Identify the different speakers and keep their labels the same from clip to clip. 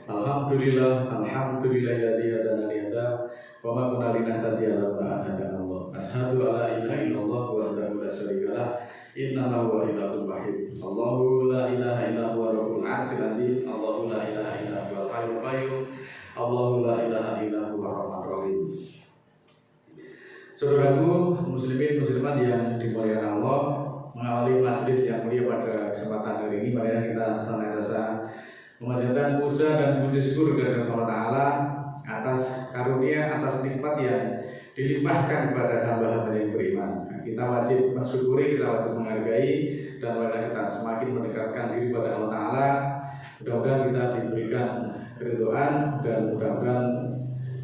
Speaker 1: Alhamdulillahilladzi hadana li hadza wa ma kunna linahtadiya laula an hadana Allah. Asyhadu an la ilaha illallah wahdahu la syarika lah, innahu huwa ilahul wahid. Allahu la ilaha illa huwa rabbul arsyil azim. Allahu la ilaha illa huwal hayyul qayyum. Allahu la ilaha illa huwa rahmanur rahim. Saudaraku muslimin muslimat yang dimuliakan Allah, mengawali majelis yang mulia pada kesempatan hari ini, mari kita senantiasa memanjatkan puja dan puji syukur kepada Allah Ta'ala atas karunia, atas nikmat yang dilimpahkan kepada hamba-hamba yang beriman. Kita wajib mensyukuri, kita wajib menghargai, dan mari kita semakin mendekatkan diri kepada Allah Ta'ala. Mudah-mudahan kita diberikan keridhaan dan mudah-mudahan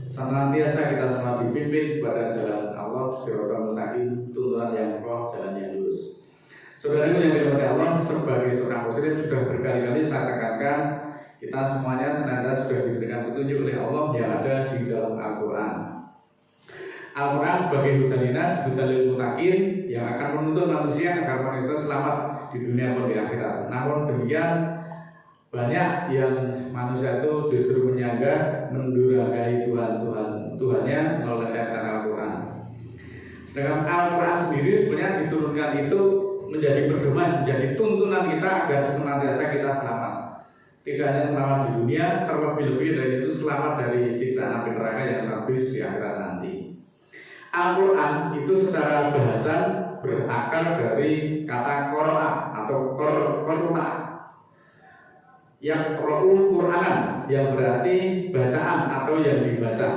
Speaker 1: senantiasa kita semua dipimpin kepada jalan Allah, siratal mustaqim, tuntunan yang kokoh, jalan yang lurus. Saudara yang dirahmati Allah, sebagai seorang muslim sudah berkali-kali saya tekankan, kita semuanya senantiasa sudah diberikan petunjuk oleh Allah yang ada di dalam Al-Quran. Al-Quran sebagai hudalinas, hudalil mutakin, yang akan menuntun manusia agar manusia selamat di dunia maupun di akhirat. Namun demikian, banyak yang manusia itu justru menyanggah, mendurhakai Tuhannya melalui ayat Al-Quran. Sedangkan Al-Quran sendiri sebenarnya diturunkan itu menjadi pedoman, menjadi tuntunan kita agar senantiasa kita selamat. Tidak hanya selamat di dunia, terlebih-lebih dari itu selamat dari siksaan api neraka yang sadis di akhirat nanti. Al-Quran itu secara bahasa berakar dari kata qira'a atau qur'a, yang Qur'anan, yang berarti bacaan atau yang dibaca.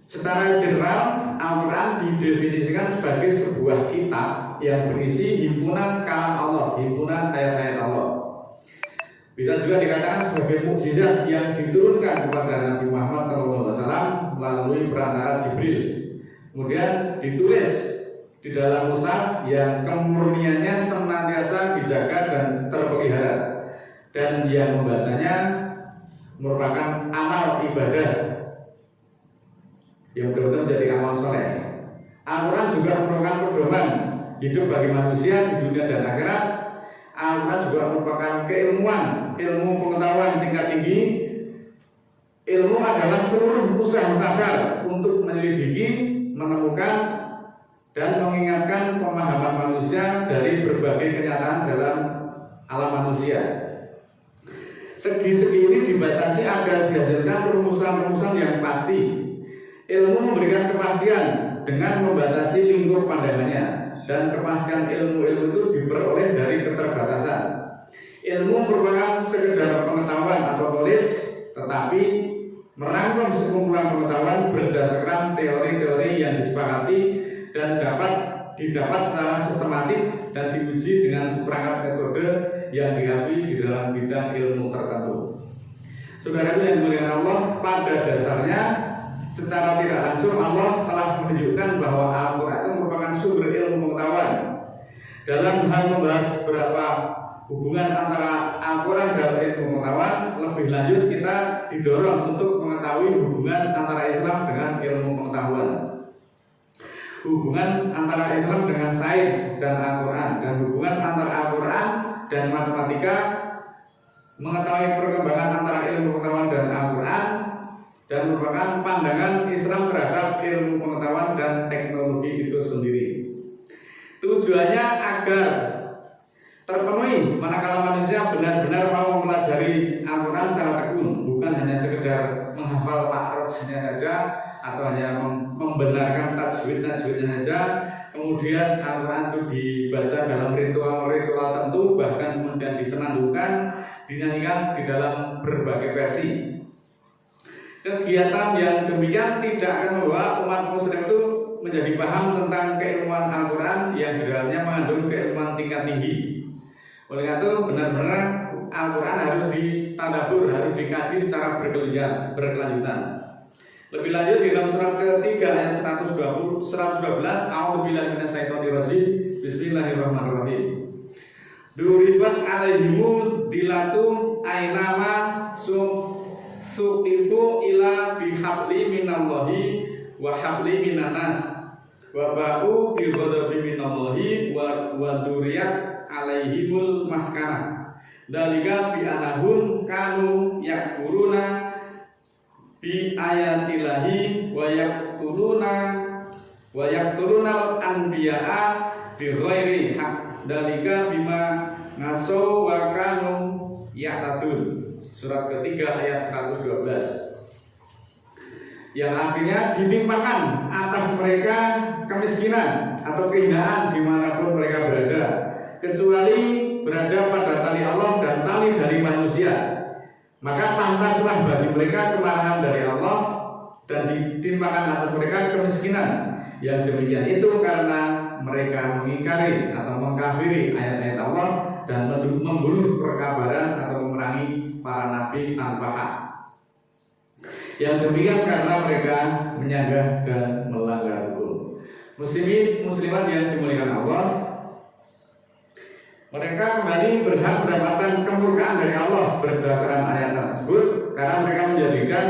Speaker 1: Secara general, Al-Quran didefinisikan sebagai sebuah kitab yang berisi himpunan kalam Allah, himpunan ayat-ayat Allah. Bisa juga dikatakan sebagai mukjizat yang diturunkan kepada Nabi Muhammad SAW melalui perantara Jibril. Kemudian ditulis di dalam mushaf yang kemurniannya senantiasa dijaga dan terpelihara, dan yang membacanya merupakan amal ibadah yang benar-benar menjadi amal soleh. Al-Quran juga merupakan pedoman hidup bagi manusia di dunia dan akhirat. Al-Quran juga merupakan keilmuan, ilmu pengetahuan tingkat tinggi. Ilmu adalah seluruh usaha sadar untuk menyelidiki, menemukan, dan mengingatkan pemahaman manusia dari berbagai kenyataan dalam alam manusia. Segi-segi ini dibatasi agar dihasilkan rumusan-rumusan yang pasti. Ilmu memberikan kepastian dengan membatasi lingkup pandangannya, dan kepastian ilmu-ilmu itu diperoleh dari keterbatasan. Ilmu merupakan sekedar pengetahuan atau knowledge, tetapi merangkum sekumpulan pengetahuan berdasarkan teori-teori yang disepakati dan dapat didapat secara sistematik dan diuji dengan seperangkat metode yang diakui di dalam bidang ilmu tertentu. Saudara yang dimuliakan Allah, pada dasarnya secara tidak langsung Allah telah menunjukkan bahwa Al-Quran itu merupakan sumber ilmu pengetahuan. Dalam hal membahas beberapa hubungan antara Al-Quran dan ilmu pengetahuan, lebih lanjut kita didorong untuk mengetahui hubungan antara Islam dengan ilmu pengetahuan, hubungan antara Islam dengan sains dan Al-Quran, dan hubungan antara Al-Quran dan matematika, mengetahui perkembangan antara ilmu pengetahuan dan Al-Quran, dan merupakan pandangan Islam terhadap ilmu pengetahuan dan teknologi itu sendiri. Tujuannya agar terpenuhi manakala manusia benar-benar mau mempelajari Al-Quran secara tekun, bukan hanya sekedar menghafal takrojnya saja atau hanya membenarkan tajwidnya saja. Kemudian Al-Quran itu dibaca dalam ritual-ritual tertentu, bahkan kemudian disenandungkan, dinyanyikan di dalam berbagai versi. Kegiatan yang demikian tidak akan membawa umat muslim itu menjadi paham tentang keilmuan Al-Quran yang di dalamnya mengandung keilmuan tingkat tinggi. Oleh karena itu benar-benar Al-Quran harus ditadabbur, harus dikaji secara berkelanjutan. Lebih lanjut di dalam surat ketiga ayat 112, A'udzubillahi minasyaitonirrajim, Bismillahirrahmanirrahim. Duribat alaihimu dilatu ainama suqifu ila bihabli minallahi wa habli minanas wa ba'u bi ghadabi minallahi wa duriyat alaihimul maskanah Dalika bi anahum kanu yakfuruna bi ayatillahi wa yaqtulunal anbiya'a bi ghairi haq. Dalika bima ngasaw wa kanu ya'tadun. Surat ketiga ayat 112. Yang artinya ditimpakan atas mereka kemiskinan atau kehinaan dimanapun mereka berada, kecuali berada pada tali Allah dan tali dari manusia. Maka pantaslah bagi mereka kemarahan dari Allah dan ditimpakan atas mereka kemiskinan. Yang demikian itu karena mereka mengingkari atau mengkafiri ayat-ayat Allah dan membunuh perkabaran atau memerangi para nabi tanpa hak. Yang demikian karena mereka menyanggah dan melanggar hukum. Muslimin muslimat yang dimuliakan Allah, mereka kembali berhak mendapatkan kemurkaan dari Allah berdasarkan ayat tersebut karena mereka menjadikan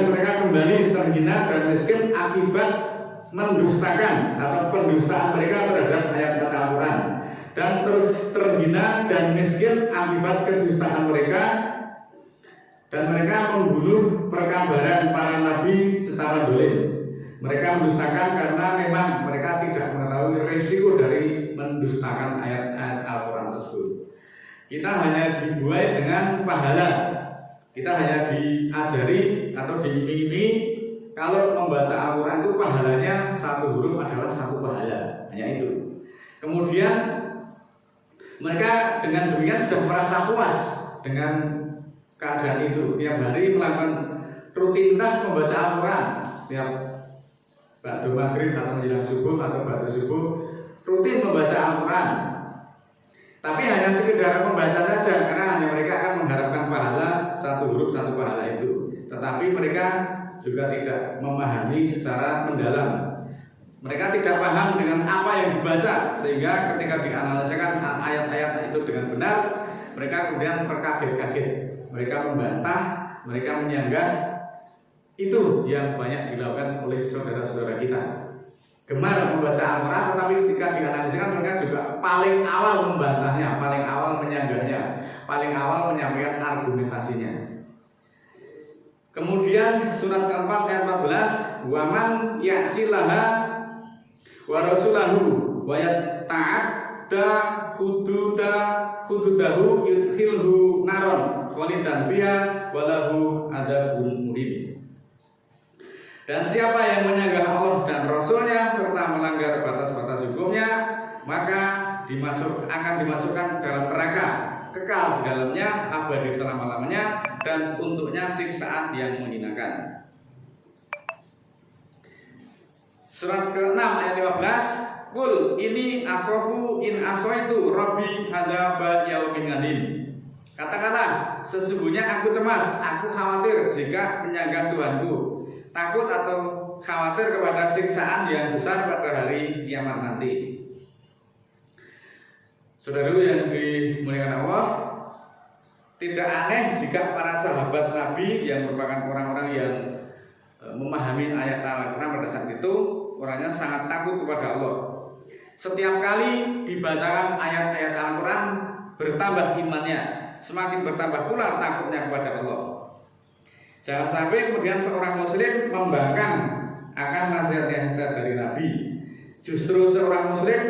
Speaker 1: mereka kembali terhina dan miskin akibat mendustakan atau pendustaan mereka terhadap ayat Al-Quran, dan terus terhina dan miskin akibat kedustaan mereka, dan mereka membunuh perkabaran para nabi secara dolim. Mereka mendustakan karena memang mereka tidak mengetahui risiko dari mendustakan ayat-ayat Al-Quran tersebut. Kita hanya dibuai dengan pahala, kita hanya diajari atau diiming-imingi kalau membaca Al-Quran itu pahalanya satu huruf adalah satu pahala, hanya itu. Kemudian mereka dengan demikian sudah merasa puas dengan keadaan itu. Tiap hari melakukan rutinitas membaca Al-Quran, setiap ba'da maghrib atau menjelang subuh atau ba'da subuh rutin membaca Al-Quran. Tapi hanya sekedar membaca saja, karena hanya mereka akan mengharapkan pahala satu huruf satu pahala itu. Tetapi mereka juga tidak memahami secara mendalam. Mereka tidak paham dengan apa yang dibaca, sehingga ketika dianalisakan ayat-ayat itu dengan benar, mereka kemudian terkaget-kaget. Mereka membantah, mereka menyanggah. Itu yang banyak dilakukan oleh saudara-saudara kita. Gemar membaca Al-Quran, tetapi ketika dianalisakan mereka juga paling awal membantahnya, paling awal menyanggahnya, paling awal menyampaikan argumentasinya. Kemudian surat keempat ayat 14, waman ya'silaha wa rasulahu wa yata'adda hududahu yudkhilhu naron khalidan fiha walahu adzabun muhin. Dan siapa yang menyanggah Allah dan Rasulnya serta melanggar batas-batas hukumnya, maka akan dimasukkan dalam neraka, kekal di dalamnya abadi selama-lamanya, dan untuknya siksaan yang menghinakan. Surat ke-6 ayat 15, Qul ini akhafu in asaitu rabbi hadzaba yaumin adim. Katakanlah, sesungguhnya aku cemas, aku khawatir jika menyanggah Tuhanku, takut atau khawatir kepada siksaan yang besar pada hari kiamat nanti. Saudara yang dimuliakan Allah, tidak aneh jika para sahabat Nabi yang merupakan orang-orang yang memahami ayat Al-Quran pada saat itu, orangnya sangat takut kepada Allah. Setiap kali dibacakan ayat-ayat Al-Quran, bertambah imannya, semakin bertambah pula takutnya kepada Allah. Jangan sampai kemudian seorang muslim membangkang akan nasihat-nasihat dari Nabi. Justru seorang muslim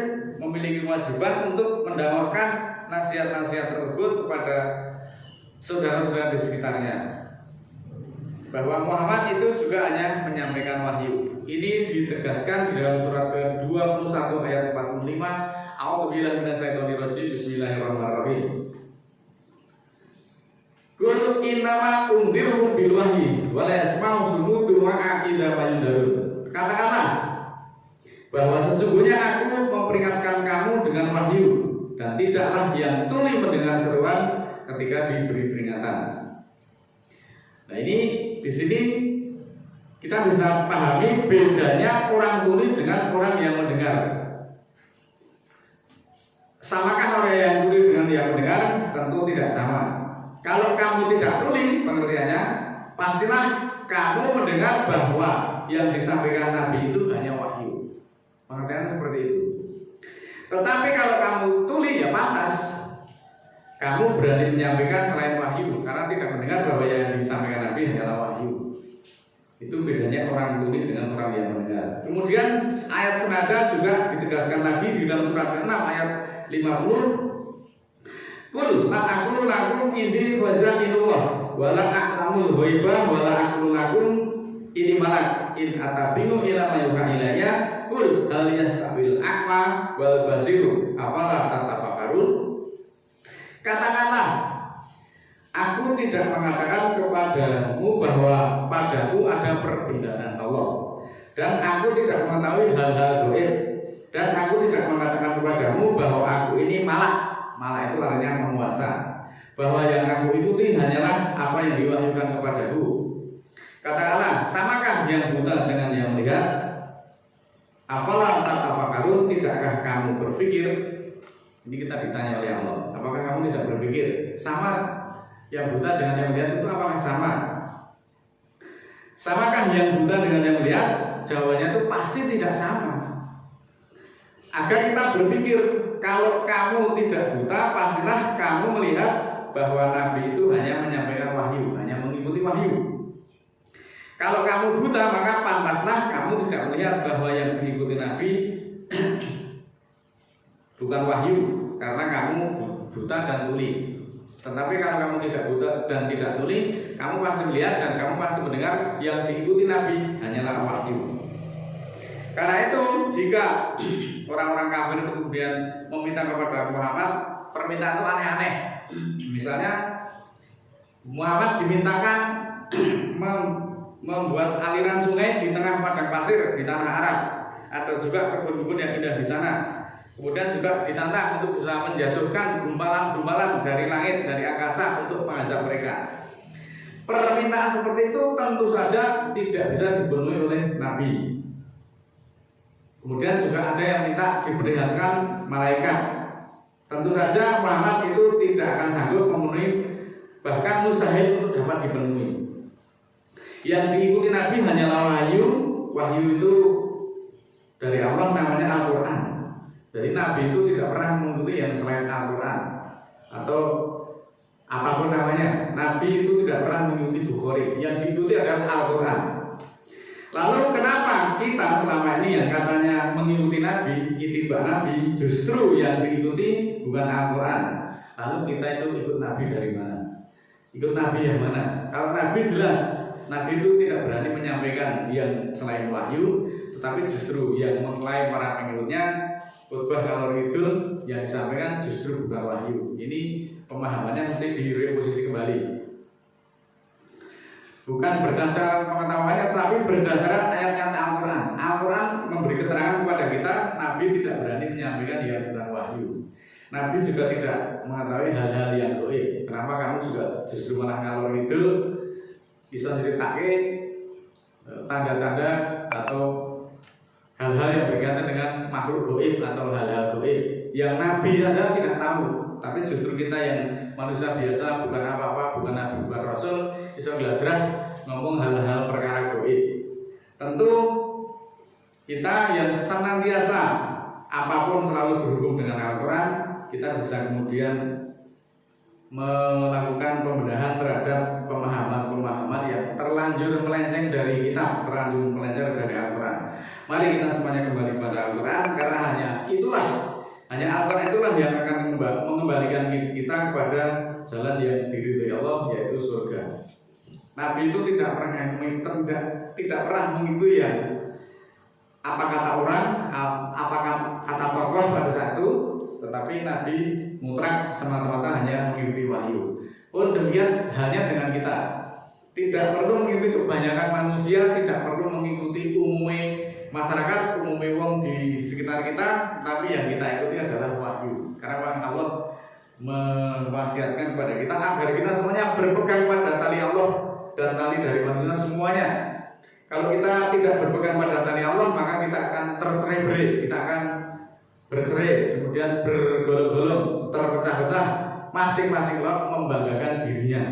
Speaker 1: memiliki kewajiban untuk mendakwahkan nasihat-nasihat tersebut kepada saudara-saudara di sekitarnya, bahwa Muhammad itu juga hanya menyampaikan wahyu. Ini ditegaskan di dalam surat ke-21 ayat 45, A'udzubillahi minasyaitonirrajim, bismillahirrahmanirrahim. Qul innama undirhum bil wahyi wa la yasma'u sumutu ma'a idza mayundarun. Katakanlah bahwa sesungguhnya aku memperingatkan kamu dengan wahyu, dan tidaklah yang tuli mendengar seruan ketika diberi peringatan. Nah, ini di sini kita bisa pahami bedanya orang tuli dengan orang yang mendengar. Samakah orang yang tuli dengan yang mendengar? Tentu tidak sama. Kalau kamu tidak tuli pengertiannya, pastilah kamu mendengar bahwa yang disampaikan Nabi itu hanya wahyu. Pengertiannya seperti itu. Tetapi kalau kamu tuli, ya pantas kamu berani menyampaikan selain wahyu, karena tidak mendengar bahwa yang disampaikan Nabi hanyalah wahyu. Itu bedanya orang tuli dengan orang yang mendengar. Kemudian ayat senada juga ditegaskan lagi di dalam surat ke-6 ayat 50. Kul la aqulu lakum indi khazainullah wa la a'lamul ghaibah wa la aqulu lakum ini malak in atabinu ila ma yuha ilayya kul hal yastawil aqwa wal basiru afala tatafakkarun. Katakanlah, aku tidak mengatakan kepadamu bahwa padaku ada perbendaharaan Allah, dan aku tidak mengetahui hal-hal gaib, dan aku tidak mengatakan kepadamu bahwa aku ini malak. Malak itu artinya penguasa. Bahwa yang aku ikuti hanyalah apa yang diwahyukan kepadaku. Katakanlah, samakah yang buta dengan yang melihat? Apalah tatafakkarun, tidakkah kamu berpikir? Ini kita ditanya oleh Allah. Apakah kamu tidak berpikir? Sama yang buta dengan yang melihat itu apakah sama? Samakah yang buta dengan yang melihat? Jawabannya itu pasti tidak sama. Agar kita berpikir, kalau kamu tidak buta, pastilah kamu melihat bahwa Nabi itu hanya menyampaikan wahyu, hanya mengikuti wahyu. Kalau kamu buta, maka pantaslah kamu tidak melihat bahwa yang diikuti Nabi bukan wahyu, karena kamu buta dan tuli. Tetapi kalau kamu tidak buta dan tidak tuli, kamu pasti melihat dan kamu pasti mendengar yang diikuti Nabi hanyalah wahyu. Karena itu, jika orang-orang kafir itu kemudian meminta kepada Muhammad, permintaan itu aneh-aneh. Misalnya, Muhammad dimintakan membuat aliran sungai di tengah padang pasir di tanah Arab, atau juga kebun-kebun yang indah di sana. Kemudian juga ditantang untuk bisa menjatuhkan gumpalan-gumpalan dari langit, dari angkasa untuk mengazab mereka. Permintaan seperti itu tentu saja tidak bisa dipenuhi oleh Nabi. Kemudian juga ada yang minta diperlihatkan malaikat. Tentu saja Muhammad itu tidak akan sanggup memenuhi, bahkan mustahil untuk dapat dipenuhi. Yang diikuti Nabi hanyalah wahyu. Wahyu itu dari Allah, namanya Al-Quran. Jadi Nabi itu tidak pernah mengikuti yang selain Al-Quran atau apapun namanya. Nabi itu tidak pernah mengikuti Bukhari. Yang diikuti adalah Al-Quran. Lalu kenapa kita selama ini yang katanya mengikuti Nabi, ittiba Nabi, justru yang diikuti bukan Al-Quran? Lalu kita itu ikut Nabi dari mana? Ikut Nabi yang mana? Kalau Nabi jelas, Nabi itu tidak berani menyampaikan yang selain wahyu, tetapi justru yang mengklaim para pengikutnya khutbah kalau itu yang disampaikan justru bukan wahyu. Ini pemahamannya mesti direposisi kembali. Bukan berdasarkan pengetahuannya, tapi berdasarkan ayat-ayat Al-Quran. Al-Quran memberi keterangan kepada kita, Nabi tidak berani menyampaikan yang bukan wahyu. Nabi juga tidak mengetahui hal-hal yang gaib. Kenapa kamu juga justru malah ngalor itu bisa ceritakan tanda-tanda atau hal-hal yang berkaitan dengan makhluk gaib atau hal-hal gaib yang Nabi saja tidak tahu, tapi justru kita yang manusia biasa, bukan apa-apa, bukan Nabi, bukan Rasul, bisa belajar ngomong hal-hal perkara gaib. Tentu kita yang senantiasa apapun selalu berhubung dengan Al-Quran, kita bisa kemudian melakukan pembenahan terhadap pemahaman-pemahaman yang terlanjur melenceng dari kitab, terlanjur melenceng dari Al-Quran. Mari kita semuanya kembali pada Al-Quran, karena hanya Al-Quran itulah yang akan mengembalikan kita kepada jalan yang diridhoi Allah, yaitu surga. Nabi itu tidak pernah mengikuti yang apa kata orang, apa kata tokoh pada saat itu, tetapi Nabi mutlak semata-mata hanya mengikuti wahyu. Pun demikian hanya dengan kita, tidak perlu mengikuti kebanyakan manusia, tidak perlu mengikuti umumnya masyarakat, umumnya wong di sekitar kita, tapi yang kita ikuti adalah wahyu. Karena Allah mewasiatkan kepada kita agar kita semuanya berpegang pada tali Allah dan tali dari manusia semuanya. Kalau kita tidak berpegang pada tali Allah, maka kita akan tercerai-berai, kita akan bercerai, kemudian bergolong-golong, terpecah-pecah, masing-masing kelompok membanggakan dirinya,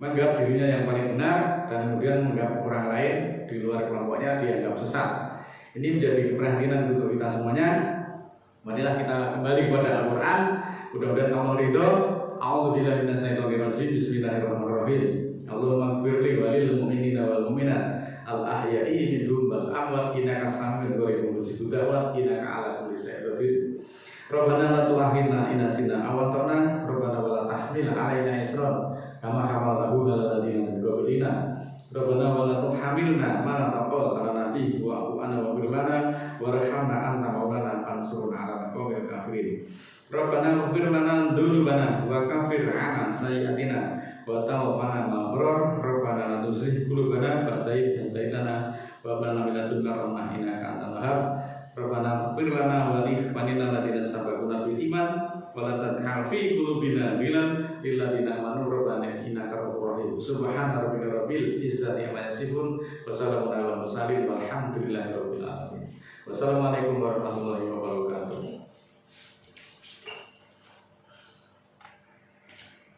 Speaker 1: menganggap dirinya yang paling benar, dan kemudian menganggap orang lain di luar kelompoknya dianggap sesat. Ini menjadi keprihatinan untuk kita semuanya. Marilah kita kembali kepada Al-Quran. Mudah-mudahan Allah ridho, A'udzubillahi minasyaitonir rajim. Bismillahirrahmanirrahim. Allahumma ighfirli wa lil mu'minina wal mu'minat al ahya'i minhum wal amwat innaka sami'un qaribun mujibud da'wat innaka 'ala kulli syai'in qadir. Rabbana la tu'akhidna in nasina aw akhtana. Rabbana wa la tahmil 'alaina isran kama hamaltahu 'alal ladzina min qablina. Rabbana wa la tuhamilna ma la taqul lana bihi wa'fu 'anna waghfir lana warhamna anta maulana fansurna 'alal qawmil kafirin. Rabbana ighfir lana dzunubana wa kaffir 'anna sayyi'atina wa tawaffana ma'al abrar. Rabbana la tuzigh qulubana ba'da idh hadaytana wa hab lana min ladunka rahmah innaka antal wahhab. Rabbana ighfir lana wa li ikhwanina alladziina sabaquna bil iman wa la taj'al fi qulubina ghillan lil ladziina amanu rabbana innaka ghafurur rahim. Subhana rabbika rabbil izzati amma yasifun wa salamun alal mursalin walhamdulillahi rabbil alamin. Wassalamualaikum warahmatullahi wabarakatuh.